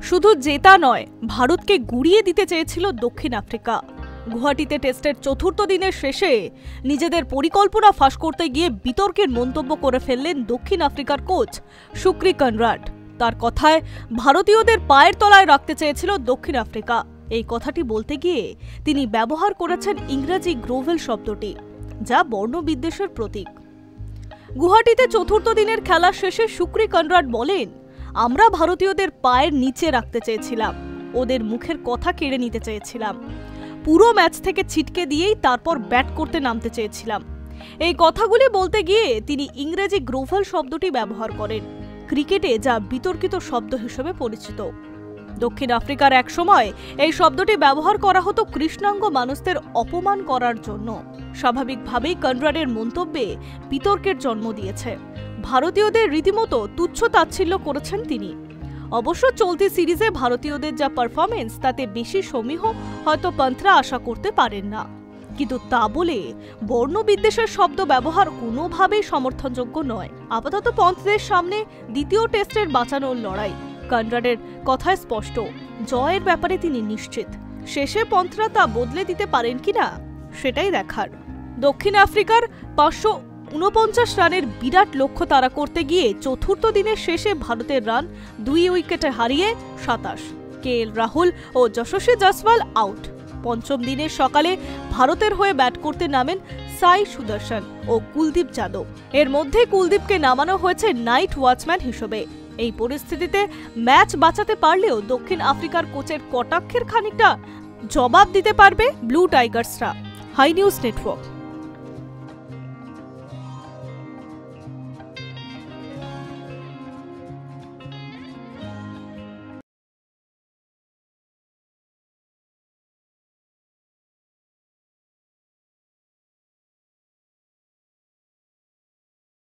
শুধু জেতা নয়, ভারতকে গুড়িয়ে দিতে চেয়েছিল দক্ষিণ আফ্রিকা। গুয়াহাটিতে টেস্টের চতুর্থ দিনের শেষে নিজেদের পরিকল্পনা ফাঁস করতে গিয়ে বিতর্কের মন্তব্য করে ফেললেন দক্ষিণ আফ্রিকার কোচ শুক্রি কনরাড। তার কথায় ভারতীয়দের পায়ের তলায় রাখতে চেয়েছিল দক্ষিণ আফ্রিকা। এই কথাটি বলতে গিয়ে তিনি ব্যবহার করেছেন ইংরেজি গ্রোভেল শব্দটি, যা বর্ণবিদ্বেষের প্রতীক। গুয়াহাটিতে চতুর্থ দিনের খেলা শেষে শুক্রি কনরাড বলেন, আমরা ভারতীয়দের পায়ের নিচে রাখতে চেয়েছিলাম, ওদের মুখের কথা কেড়ে নিতে চেয়েছিলাম, পুরো ম্যাচ থেকে ছিটকে দিয়েই তারপর ব্যাট করতে নামতে চেয়েছিলাম। এই কথাগুলি বলতে গিয়ে তিনি ইংরেজি গ্রোভেল শব্দটি ব্যবহার করেন, ক্রিকেটে যা বিতর্কিত শব্দ হিসেবে পরিচিত। দক্ষিণ আফ্রিকার এক সময় এই শব্দটি ব্যবহার করা হতো কৃষ্ণাঙ্গ মানুষদের অপমান করার জন্য। স্বাভাবিকভাবেই কনরাডের মন্তব্যে বিতর্কের জন্ম দিয়েছে। ভারতীয়দের রীতিমতো তুচ্ছ তাচ্ছিল্য করেছেন তিনি। অবশ্য চলতি সিরিজে ভারতীয়দের যা পারফরমেন্স, তাতে বেশি সমীহ হয়তো পন্থরা আশা করতে পারেন না, কিন্তু তা বলে বর্ণবিদ্বেষের শব্দ ব্যবহার কোনোভাবেই সমর্থনযোগ্য নয়। আপাতত পন্থদের সামনে দ্বিতীয় টেস্টের বাঁচানোর লড়াই। কনরাডের কথায় স্পষ্ট, জয়ের ব্যাপারে তিনি নিশ্চিত। শেষে পন্থরা তা বদলে দিতে পারেন কিনা সেটাই দেখার। দক্ষিণ আফ্রিকার 549 রানের বিরাট লক্ষ্য তাড়া করতে গিয়ে চতুর্থ দিনের শেষে ভারতের রান 2 উইকেটে হারিয়ে 27। কেএল রাহুল ও যশস্বী জয়সওয়াল আউট। পঞ্চম দিনের সকালে ভারতের হয়ে ব্যাট করতে নামেন সাই সুদর্শন ও কুলদীপ যাদব। এর মধ্যে কুলদীপকে নামানো হয়েছে নাইট ওয়াচম্যান হিসেবে। এই পরিস্থিতিতে ম্যাচ বাঁচাতে পারলেও দক্ষিণ আফ্রিকার কোচের কটাক্ষের খানিকটা জবাব দিতে পারবে ব্লু টাইগার্সরা। Hi News network.